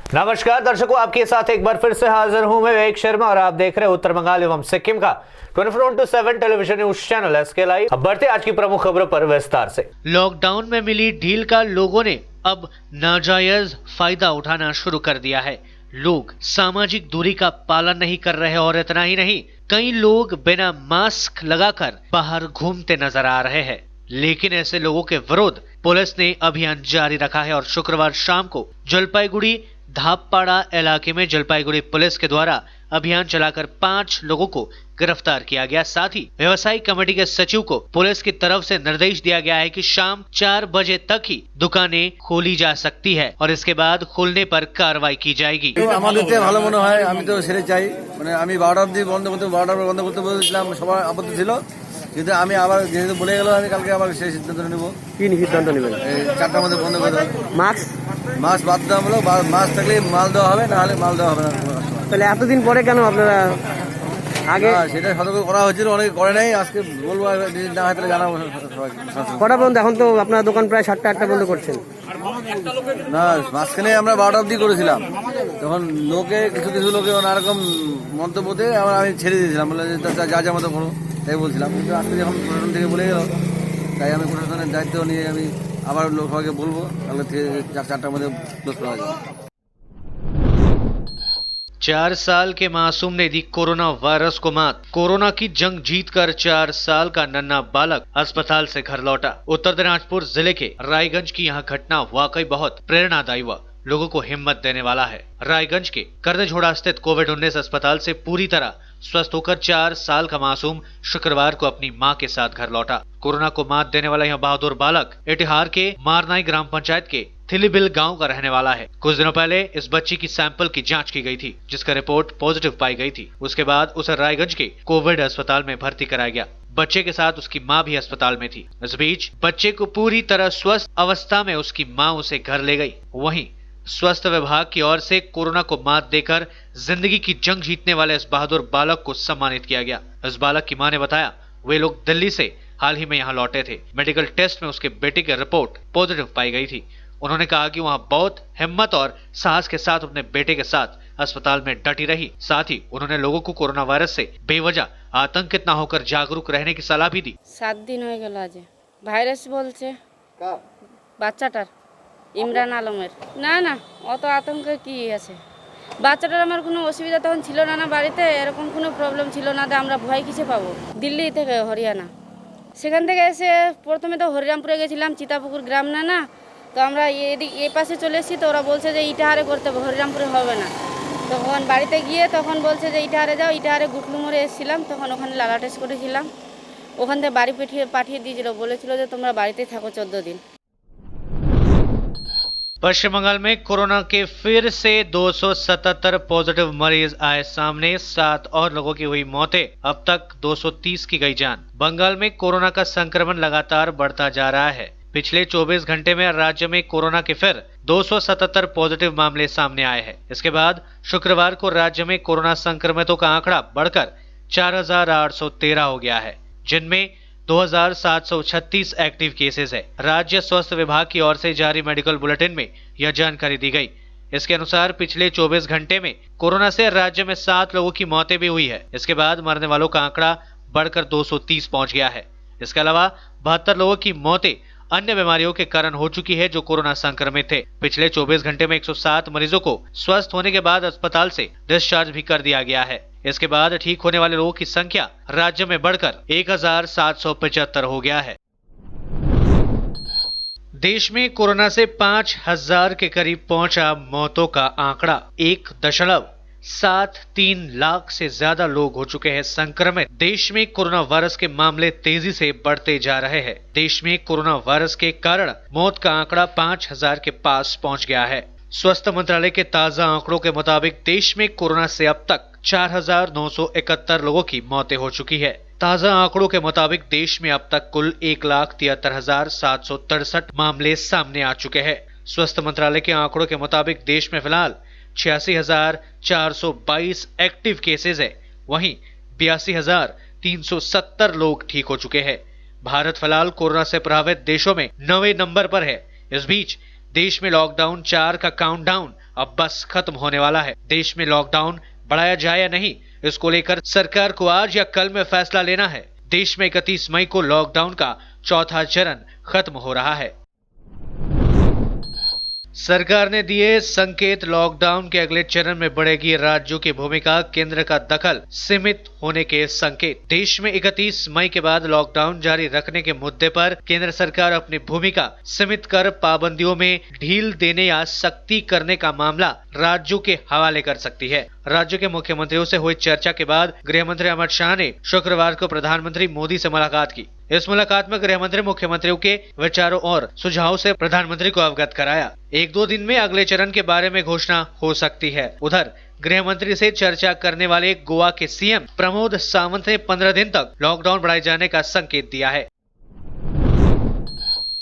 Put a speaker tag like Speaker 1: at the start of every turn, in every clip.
Speaker 1: नमस्कार दर्शकों, आपके साथ एक बार फिर से हाजिर हूं मैं विवेक शर्मा और आप देख रहे हैं उत्तर बंगाल एवं सिक्किम का 24/7 television news channel SK live. अब बढ़ते आज की प्रमुख खबरों पर विस्तार से।
Speaker 2: लॉकडाउन में मिली ढील का लोगों ने अब नाजायज फायदा उठाना शुरू कर दिया है। लोग सामाजिक दूरी का पालन नहीं कर रहे और इतना ही नहीं, कई लोग बिना मास्क लगाकर बाहर घूमते नजर आ रहे हैं। लेकिन ऐसे लोगों के विरोध पुलिस ने अभियान जारी रखा है और शुक्रवार शाम को जलपाईगुड़ी धापपाड़ा इलाके में जलपाईगुड़ी पुलिस के द्वारा अभियान चलाकर 5 लोगों को गिरफ्तार किया गया। साथ ही व्यवसायिक कमेटी के सचिव को पुलिस की तरफ से निर्देश दिया गया है कि शाम 4 बजे तक ही दुकानें खोली जा सकती है और इसके बाद खोलने पर कार्रवाई की जाएगी।
Speaker 3: ভালো মনে হয়, আমি তো সেরে চাই, মানে আমি 12টা অবধি বন্ধ করতে বলেছিলাম, সবার আপত্তি ছিল, কিন্তু আমি আবার যেহেতু বলে গেল আমি কালকে আবার সেই সিদ্ধান্ত নেব।
Speaker 4: কি সিদ্ধান্ত নেবেন?
Speaker 3: 4টার মধ্যে বন্ধ করে দেবো। মাস্ক বাধ্যতামূলক, মাস্ক থাকলে মাল দেওয়া হবে, না হলে মাল দেওয়া হবে না।
Speaker 4: তাহলে এতদিন পরে কেন আপনারা আগে
Speaker 3: সেটা সতর্ক করা হয়েছিল, অনেকে করে নাই। আজকে বলবো, না হয় তাহলে জানাবো সবাইকে।
Speaker 4: কটা পর্যন্ত? এখন তো আপনার দোকান প্রায় 7টা 8টা পর্যন্ত করছেন।
Speaker 3: না, মাঝখানে আমরা 12টা অবধি করেছিলাম, তখন কিছু লোকে নানারকম মন্তব্য দিয়ে আমি ছেড়ে দিয়েছিলাম, বলে যা যা মতো করো, তাই বলছিলাম। কিন্তু আজকে যখন প্রশাসন থেকে বলে গেল, তাই আমি প্রশাসনের দায়িত্ব নিয়ে আমি আবার সবাইকে বলবো, তাহলে 4টার মধ্যে ক্লোজ করা যাবে।
Speaker 2: 4 साल के मासूम ने दी कोरोना वायरस को मात। कोरोना की जंग जीतकर 4 साल का नन्हा बालक अस्पताल से घर लौटा। उत्तर दिनाजपुर जिले के रायगंज की यह घटना वाकई बहुत प्रेरणादायी व लोगों को हिम्मत देने वाला है। रायगंज के करदेझोड़ा स्थित कोविड-19 अस्पताल से पूरी तरह स्वस्थ होकर 4 साल का मासूम शुक्रवार को अपनी मां के साथ घर लौटा। कोरोना को मात देने वाला यह बहादुर बालक इटिहार के मारनाई ग्राम पंचायत के थिलीबिल गांव का रहने वाला है। कुछ दिनों पहले इस बच्ची की सैंपल की जांच की गई थी, जिसका रिपोर्ट पॉजिटिव पाई गई थी। उसके बाद उसे रायगंज के कोविड अस्पताल में भर्ती कराया गया। बच्चे के साथ उसकी मां भी अस्पताल में थी। इस बीच बच्चे को पूरी तरह स्वस्थ अवस्था में उसकी मां उसे घर ले गई। वहीं स्वास्थ्य विभाग की ओर से कोरोना को मात देकर जिंदगी की जंग जीतने वाले इस बहादुर बालक को सम्मानित किया गया। इस बालक की मां ने बताया, वे लोग दिल्ली से हाल ही में यहाँ लौटे थे। मेडिकल टेस्ट में उसके बेटे की रिपोर्ट पॉजिटिव पाई गई थी। उन्होंने कहा कि वहाँ बहुत हिम्मत और साहस के साथ अपने बेटे के साथ अस्पताल में डटी रही। साथ ही उन्होंने लोगों को कोरोना वायरस से बेवजह आतंकित न होकर जागरूक रहने की सलाह भी दी।
Speaker 5: 7 दिन হয়ে গেল আজ ভাইরাস বলছে বাচ্চাটার ইমরান আলমের। না অত আতঙ্ক কি আছে, বাচ্চাটার আমার কোনো অসুবিধা তখন ছিল না, বাড়িতে এরকম কোনো প্রবলেম ছিল না, আমরা ভয় কিসে পাবো। দিল্লি থেকে হরিয়ানা, সেখান থেকে এসে প্রথমে তো হরিরামপুরে গেছিলাম, চিতাপুকুর গ্রাম না, তো আমরা এই পাশে চলে এসেছি, তো ওরা বলছে যে ইটাহারে করতে হবে, হরিরামপুরে হবে না। তখন বাড়িতে গিয়ে তখন বলছে যে ইটাহারে যাও। ইটাহারে গুটলু মোড়ে এসেছিলাম, তখন ওখানে লালা টেস্ট করেছিলাম, ওখান থেকে বাড়ি পাঠিয়ে দিয়েছিল, বলেছিল যে তোমরা বাড়িতে থাকো 14 दिन।
Speaker 2: पश्चिम बंगाल में कोरोना के फिर से 277 पॉजिटिव मरीज आए सामने। 7 और लोगों की हुई मौतें, अब तक 230 की गई जान। बंगाल में कोरोना का संक्रमण लगातार बढ़ता जा रहा है। पिछले 24 घंटे में राज्य में कोरोना के फिर 277 पॉजिटिव मामले सामने आए हैं। इसके बाद शुक्रवार को राज्य में कोरोना संक्रमितों का आंकड़ा बढ़कर 4813 हो गया है, जिनमें 2736 एक्टिव केसेस है। राज्य स्वास्थ्य विभाग की ओर से जारी मेडिकल बुलेटिन में यह जानकारी दी गई। इसके अनुसार पिछले 24 घंटे में कोरोना से राज्य में 7 लोगों की मौतें भी हुई है। इसके बाद मरने वालों का आंकड़ा बढ़कर 230 पहुंच गया है। इसके अलावा 72 लोगों की मौतें अन्य बीमारियों के कारण हो चुकी है, जो कोरोना संक्रमित थे। पिछले 24 घंटे में 107 मरीजों को स्वस्थ होने के बाद अस्पताल से डिस्चार्ज भी कर दिया गया है। इसके बाद ठीक होने वाले लोगों की संख्या राज्य में बढ़कर 1775 हो गया है। देश में कोरोना से 5000 के करीब पहुंचा मौतों का आंकड़ा। 1.73 लाख से ज्यादा लोग हो चुके हैं संक्रमित। देश में कोरोना वायरस के मामले तेजी से बढ़ते जा रहे हैं। देश में कोरोना वायरस के कारण मौत का आंकड़ा 5000 के पास पहुंच गया है। स्वास्थ्य मंत्रालय के ताजा आंकड़ों के मुताबिक देश में कोरोना से अब तक 4971 लोगों की मौतें हो चुकी है। ताजा आंकड़ों के मुताबिक देश में अब तक कुल 1,73,763 मामले सामने आ चुके हैं। स्वास्थ्य मंत्रालय के आंकड़ों के मुताबिक देश में फिलहाल 86,422 एक्टिव केसेस है। वहीं 82,370 लोग ठीक हो चुके हैं। भारत फिलहाल कोरोना से प्रभावित देशों में 9वें नंबर पर है। इस बीच देश में लॉकडाउन 4 का काउंटडाउन अब बस खत्म होने वाला है। देश में लॉकडाउन बढ़ाया जाए या नहीं, इसको लेकर सरकार को आज या कल में फैसला लेना है। देश में 31 मई को लॉकडाउन का चौथा चरण खत्म हो रहा है। सरकार ने दिए संकेत, लॉकडाउन के अगले चरण में बढ़ेगी राज्यों की भूमिका, केंद्र का दखल सीमित होने के संकेत। देश में 31 मई के बाद लॉकडाउन जारी रखने के मुद्दे पर केंद्र सरकार अपनी भूमिका सीमित कर पाबंदियों में ढील देने या सख्ती करने का मामला राज्यों के हवाले कर सकती है। राज्यों के मुख्यमंत्रियों से हुई चर्चा के बाद गृह मंत्री अमित शाह ने शुक्रवार को प्रधानमंत्री मोदी से मुलाकात की। इस मुलाकात में गृह मंत्री मुख्यमंत्रियों के विचारों और सुझावों से प्रधानमंत्री को अवगत कराया। 1-2 दिन में अगले चरण के बारे में घोषणा हो सकती है। उधर गृह मंत्री से चर्चा करने वाले गोवा के सीएम प्रमोद सावंत ने 15 दिन तक लॉकडाउन बढ़ाए जाने का संकेत दिया है।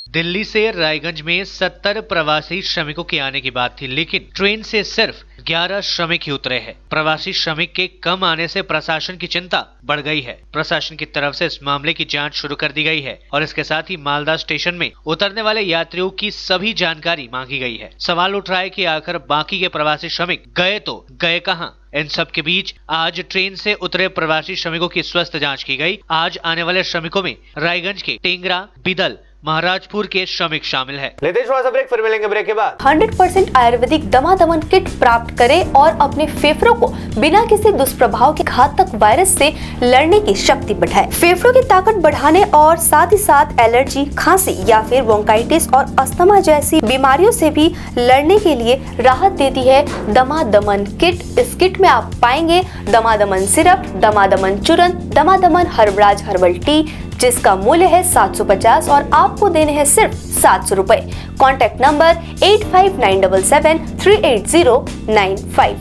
Speaker 2: दिल्ली से रायगंज में 70 प्रवासी श्रमिकों के आने की बात थी, लेकिन ट्रेन से सिर्फ 11 श्रमिक ही उतरे हैं। प्रवासी श्रमिक के कम आने से प्रशासन की चिंता बढ़ गई है। प्रशासन की तरफ से इस मामले की जांच शुरू कर दी गई है और इसके साथ ही मालदा स्टेशन में उतरने वाले यात्रियों की सभी जानकारी मांगी गई है। सवाल उठ रहा है कि आखिर बाकी के प्रवासी श्रमिक गए तो गए कहां? इन सब के बीच आज ट्रेन से उतरे प्रवासी श्रमिकों की स्वास्थ्य जांच की गई। आज आने वाले श्रमिकों में रायगंज के टेंगरा, बिदल, महाराजपुर के श्रमिक शामिल है।
Speaker 1: लेते हैं थोड़ा सा ब्रेक, फिर मिलेंगे ब्रेक के बाद।
Speaker 6: 100% आयुर्वेदिक दमादमन किट प्राप्त करें और अपने फेफड़ों को बिना किसी दुष्प्रभाव के घातक वायरस से लड़ने की शक्ति बढ़ाएं। फेफड़ों की ताकत बढ़ाने और साथ ही साथ एलर्जी, खांसी या फिर ब्रोंकाइटिस और अस्थमा जैसी बीमारियों से भी लड़ने के लिए राहत देती है दमादमन किट। इस किट में आप पाएंगे दमादमन सिरप, दमादमन चूर्ण, दमादमन हर्बराज हर्बल टी, जिसका मूल्य है 750 और आपको देने हैं सिर्फ 700 रुपए। Contact number 8597380995।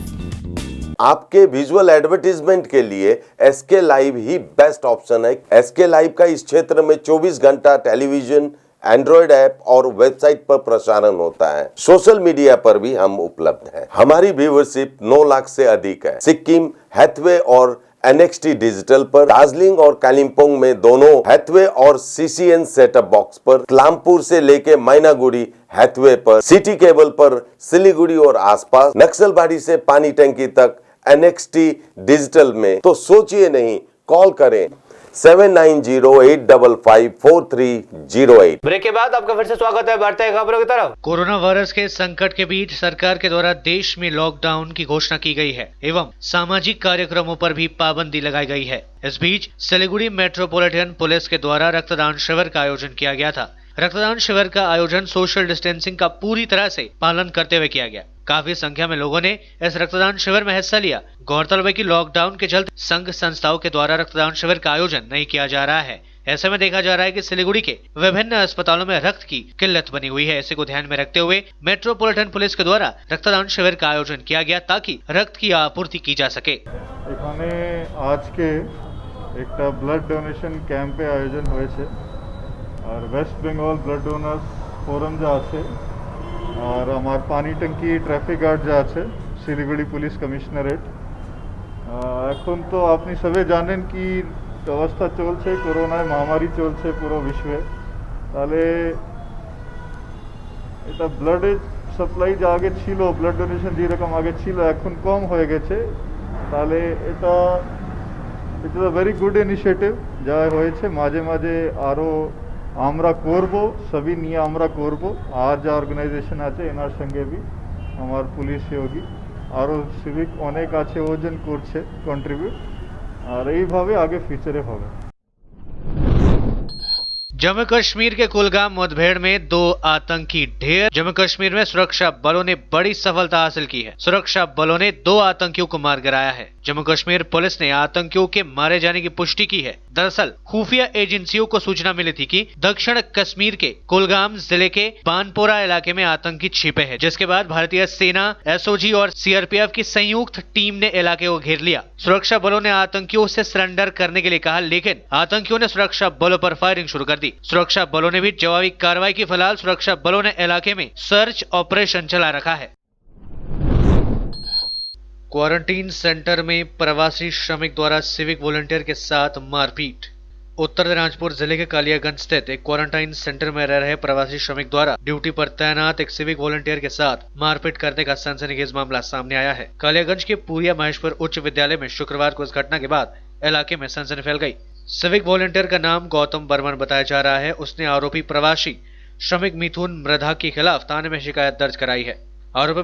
Speaker 7: आपके विजुअल एडवर्टीजमेंट के लिए एसके लाइव ही बेस्ट ऑप्शन है। एसके लाइव का इस क्षेत्र में 24 घंटा टेलीविजन, एंड्रॉइड ऐप और वेबसाइट पर प्रसारण होता है। सोशल मीडिया पर भी हम उपलब्ध हैं। हमारी व्यूवरशिप 9 लाख से अधिक है। सिक्किम, हैथवे और NXT डिजिटल पर, दार्जिलिंग और कालिम्पोंग में दोनों हैथवे और CCN सेटअप बॉक्स पर, क्लामपुर से लेके मैनागुड़ी हैथवे पर, सिटी केबल पर सिलीगुड़ी और आसपास, नक्सलबाड़ी से पानी टंकी तक NXT डिजिटल में। तो सोचिए नहीं, कॉल करें 7908554308।
Speaker 1: ब्रेक के बाद आपका फिर से स्वागत है। बढ़ते हैं खबरों की तरफ।
Speaker 2: कोरोना वायरस के संकट के बीच सरकार के द्वारा देश में लॉकडाउन की घोषणा की गई है एवं सामाजिक कार्यक्रमों पर भी पाबंदी लगाई गई है। इस बीच सिलीगुड़ी मेट्रोपॉलिटन पुलिस के द्वारा रक्तदान शिविर का आयोजन किया गया था। रक्तदान शिविर का आयोजन सोशल डिस्टेंसिंग का पूरी तरह से पालन करते हुए किया गया। काफी संख्या में लोगों ने इस रक्तदान शिविर में हिस्सा लिया। गौरतलब है कि लॉकडाउन के चलते संघ संस्थाओं के द्वारा रक्तदान शिविर का आयोजन नहीं किया जा रहा है। ऐसे में देखा जा रहा है कि सिलीगुड़ी के विभिन्न अस्पतालों में रक्त की किल्लत बनी हुई है। इसी को ध्यान में रखते हुए मेट्रोपॉलिटन पुलिस के द्वारा रक्तदान शिविर का आयोजन किया गया ताकि रक्त की आपूर्ति की जा सके।
Speaker 8: এখানে আজকে একটা ব্লাড ডোনেশন ক্যাম্পে আয়োজন হয়েছে আর West Bengal blood donors forum যা আছে আর আমার পানি ট্যাঙ্কি ট্রাফিক গার্ড যা আছে শিলিগুড়ি পুলিশ কমিশনারেট, এখন তো আপনি সবে জানেন কি অবস্থা চলছে, করোনায় মহামারী চলছে পুরো বিশ্বে। তাহলে এটা ব্লাডের সাপ্লাই যা আগে ছিল, ব্লাড ডোনেশন যেরকম আগে ছিল এখন কম হয়ে গেছে। তাহলে এটা it is a very good initiative যা হয়েছে। মাঝে মাঝে আরও আমরা করব, সবই নিয়ে আমরা করব। আর যা অর্গানাইজেশন আছে এনার সঙ্গে বি আমার পুলিশ সহযোগী আরও সিভিক অনেক আছে, ওজন করছে কন্ট্রিবিউট, আর এইভাবে আগে ফিউচারে হবে।
Speaker 2: जम्मू कश्मीर के कुलगाम मुठभेड़ में 2 आतंकी ढेर। जम्मू कश्मीर में सुरक्षा बलों ने बड़ी सफलता हासिल की है। सुरक्षा बलों ने 2 आतंकियों को मार गिराया है। जम्मू कश्मीर पुलिस ने आतंकियों के मारे जाने की पुष्टि की है। दरअसल खुफिया एजेंसियों को सूचना मिली थी कि दक्षिण कश्मीर के कुलगाम जिले के बानपोरा इलाके में आतंकी छिपे हैं, जिसके बाद भारतीय सेना, SOG और CRPF की संयुक्त टीम ने इलाके को घेर लिया। सुरक्षा बलों ने आतंकियों से सरेंडर करने के लिए कहा, लेकिन आतंकियों ने सुरक्षा बलों पर फायरिंग शुरू कर दी। सुरक्षा बलों ने भी जवाबी कार्रवाई की। फिलहाल सुरक्षा बलों ने इलाके में सर्च ऑपरेशन चला रखा है। क्वारंटीन सेंटर में प्रवासी श्रमिक द्वारा सिविक वॉलंटियर के साथ मारपीट। उत्तर दिनाजपुर जिले के कालियागंज स्थित एक क्वारंटाइन सेंटर में रह रहे प्रवासी श्रमिक द्वारा ड्यूटी पर तैनात एक सिविक वॉलंटियर के साथ मारपीट करने का सनसनीखेज मामला सामने आया है। कालियागंज के पूरिया महेशपुर उच्च विद्यालय में शुक्रवार को इस घटना के बाद इलाके में सनसनी फैल गई। सिविक वॉलंटियर का नाम गौतम बर्मन बताया जा रहा है। उसने आरोपी प्रवासी श्रमिक मिथुन मृधा के खिलाफ थाने में शिकायत दर्ज कराई है। आरोपी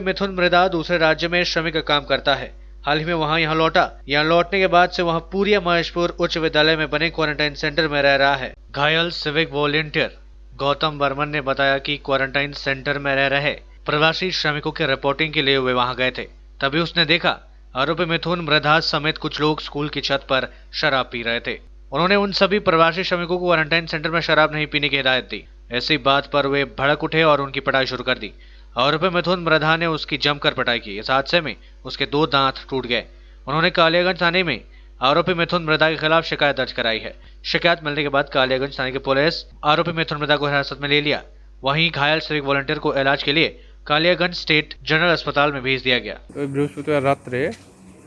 Speaker 2: मिथुन मृधा दूसरे राज्य में श्रमिक का काम करता है। हाल ही में वहां यहाँ लौटा। यहाँ लौटने के बाद से वहां पूरिया महेशपुर उच्च विद्यालय में बने क्वारंटाइन सेंटर में रह रहा है। घायल सिविक वॉलंटियर गौतम बर्मन ने बताया कि क्वारंटाइन सेंटर में रह रहे प्रवासी श्रमिकों की रिपोर्टिंग के लिए वे वहां गए थे। तभी उसने देखा आरोपी मिथुन मृधा समेत कुछ लोग स्कूल की छत पर शराब पी रहे थे। उन्होंने उन सभी प्रवासी श्रमिकों को क्वारंटाइन सेंटर में शराब नहीं पीने की हिदायत दी। ऐसी बात पर वे भड़क उठे और उनकी पिटाई शुरू कर दी। आरोपी मिथुन मृधा ने उसकी जमकर पिटाई की। इस हादसे में उसके 2 दांत टूट गए। उन्होंने कालियागंज थाने में आरोपी मिथुन मृधा के खिलाफ शिकायत दर्ज कराई है। शिकायत मिलने के बाद कालियागंज थाने की पुलिस आरोपी मिथुन मृधा को हिरासत में ले लिया। वहीं घायल सिविक वॉलंटियर को इलाज के लिए कालियागंज स्टेट जनरल अस्पताल में भेज दिया गया।
Speaker 9: বৃহস্পতিবার রাত্রে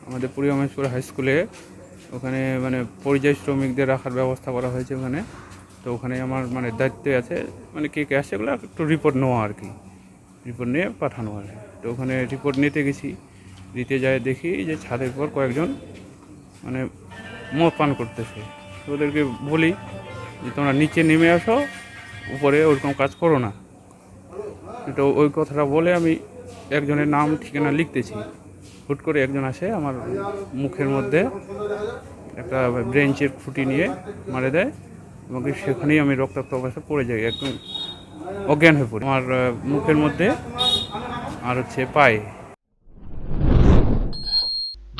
Speaker 9: আমাদের পুরিয়া মহেশপুর হাই স্কুলে ওখানে মানে পরিযায়ী শ্রমিকদের রাখার ব্যবস্থা করা হয়েছে ওখানে। তো ওখানে আমার মানে দায়িত্বে আছে মানে কে কে আসে এগুলো একটু রিপোর্ট নেওয়া আর কি, রিপোর্ট নিয়ে পাঠানো হয়। তো ওখানে রিপোর্ট নিতে গেছি, দিতে যায় দেখি যে ছাদের পর কয়েকজন মানে মদ পান করতেছে। তো ওদেরকে বলি যে তোমরা নিচে নেমে আসো, উপরে ওরকম কাজ করো না। তো ওই কথাটা বলে আমি একজনের নাম ঠিকানা লিখতেছি, হুট করে একজন আসে আমার মুখের মধ্যে একটা ব্রেঞ্চের খুঁটি নিয়ে মারে দেয় এবং সেখানেই আমি রক্তাক্ত অবস্থায় পড়ে যাই, একদম অজ্ঞান হয়ে পড়ি। আমার মুখের মধ্যে আর হচ্ছে পায়ে।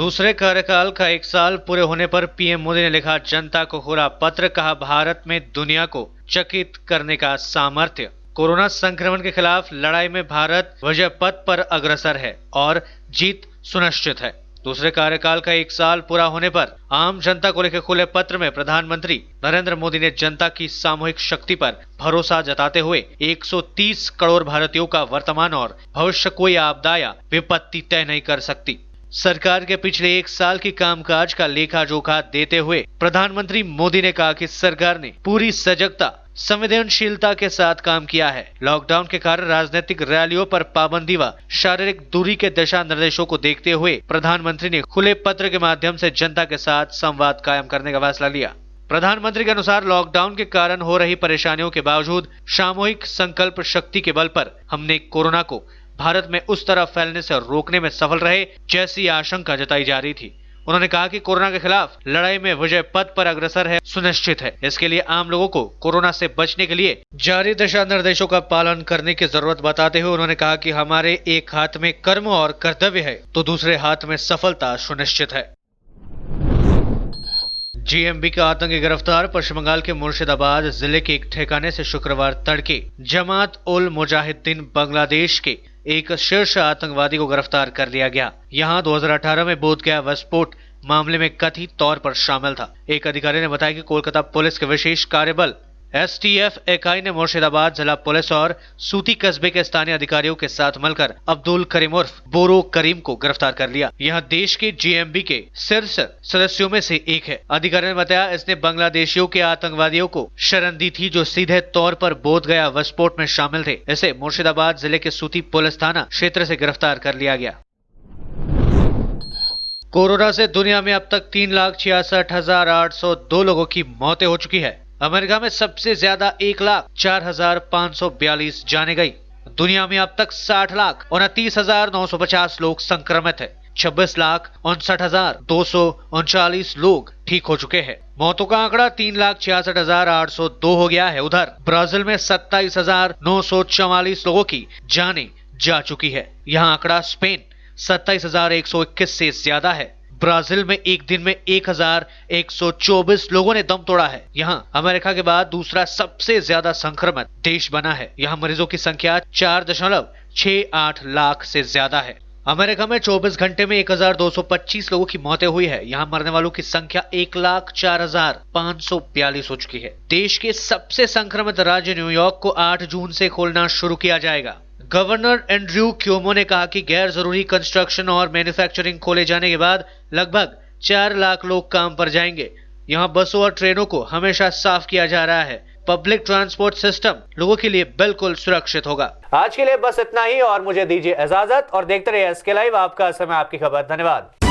Speaker 2: दूसरे कार्यकाल का 1 साल पूरे होने पर पीएम मोदी ने लिखा जनता को खुला पत्र। कहा भारत में दुनिया को चकित करने का सामर्थ्य। कोरोना संक्रमण के खिलाफ लड़ाई में भारत विजय पथ पर अग्रसर है और जीत सुनिश्चित है। दूसरे कार्यकाल का 1 साल पूरा होने पर आम जनता को लिखे खुले पत्र में प्रधानमंत्री नरेंद्र मोदी ने जनता की सामूहिक शक्ति पर भरोसा जताते हुए 130 करोड़ भारतीयों का वर्तमान और भविष्य कोई आपदा या विपत्ति तय नहीं कर सकती। सरकार के पिछले 1 साल की कामकाज का लेखा जोखा देते हुए प्रधानमंत्री मोदी ने कहा कि सरकार ने पूरी सजगता संवेदनशीलता के साथ काम किया है। लॉकडाउन के कारण राजनीतिक रैलियों पर पाबंदी व शारीरिक दूरी के दिशा निर्देशों को देखते हुए प्रधानमंत्री ने खुले पत्र के माध्यम से जनता के साथ संवाद कायम करने का फैसला लिया। प्रधानमंत्री के अनुसार लॉकडाउन के कारण हो रही परेशानियों के बावजूद सामूहिक संकल्प शक्ति के बल पर हमने कोरोना को भारत में उस तरह फैलने से रोकने में सफल रहे जैसी आशंका जताई जा रही थी। उन्होंने कहा कि कोरोना के खिलाफ लड़ाई में विजय पथ पर अग्रसर है सुनिश्चित है। इसके लिए आम लोगों को कोरोना से बचने के लिए जारी दिशा निर्देशों का पालन करने की जरूरत बताते हुए उन्होंने कहा कि हमारे एक हाथ में कर्म और कर्तव्य है तो दूसरे हाथ में सफलता सुनिश्चित है। जीएमबी का आतंकी गिरफ्तार। पश्चिम बंगाल के मुर्शिदाबाद जिले के एक ठिकाने से शुक्रवार तड़के जमात उल मुजाहिदीन बांग्लादेश के एक शीर्ष आतंकवादी को गिरफ्तार कर लिया गया। यहां 2018 में बोधगया विस्फोट मामले में कथित तौर पर शामिल था। एक अधिकारी ने बताया कि कोलकाता पुलिस के विशेष कार्यबल एसटीएफ इकाई ने मुर्शिदाबाद जिला पुलिस और सूती कस्बे के स्थानीय अधिकारियों के साथ मिलकर अब्दुल करीम उर्फ बोरो करीम को गिरफ्तार कर लिया। यह देश के जीएमबी के शीर्ष सदस्यों में से एक है। अधिकारी ने बताया इसने बांग्लादेशियों के आतंकवादियों को शरण दी थी जो सीधे तौर पर बोधगया विस्फोट में शामिल थे। इसे मुर्शिदाबाद जिले के सूती पुलिस थाना क्षेत्र से गिरफ्तार कर लिया गया। कोरोना से दुनिया में अब तक 3,66,802 लोगों की मौतें हो चुकी है। अमेरिका में सबसे ज्यादा 1,04,542 जाने गई। दुनिया में अब तक 60,29,950 लोग संक्रमित है। 26,59,239 लोग ठीक हो चुके हैं। मौतों का आंकड़ा 3,66,802 हो गया है। उधर ब्राजील में 27,944 लोगों की जानें जा चुकी है। यहाँ आंकड़ा स्पेन 27,121 से ज्यादा है। ब्राजील में एक दिन में 1,124 लोगों ने दम तोड़ा है। यहाँ अमेरिका के बाद दूसरा सबसे ज्यादा संक्रमित देश बना है। यहाँ मरीजों की संख्या 4.68 लाख से ज्यादा है। अमेरिका में 24 घंटे में 1,225 लोगों की मौतें हुई है। यहाँ मरने वालों की संख्या 1,04,542 हो चुकी है। देश के सबसे संक्रमित राज्य न्यूयॉर्क को 8 जून से खोलना शुरू किया जाएगा। गवर्नर एंड्रयू क्यूमो ने कहा कि गैर जरूरी कंस्ट्रक्शन और मैन्युफैक्चरिंग खोले जाने के बाद लगभग 4 लाख लोग काम पर जाएंगे। यहाँ बसों और ट्रेनों को हमेशा साफ किया जा रहा है। पब्लिक ट्रांसपोर्ट सिस्टम लोगों के लिए बिल्कुल सुरक्षित होगा।
Speaker 1: आज के लिए बस इतना ही और मुझे दीजिए इजाजत और देखते रहिए SK लाइव, आपका समय आपकी खबर। धन्यवाद।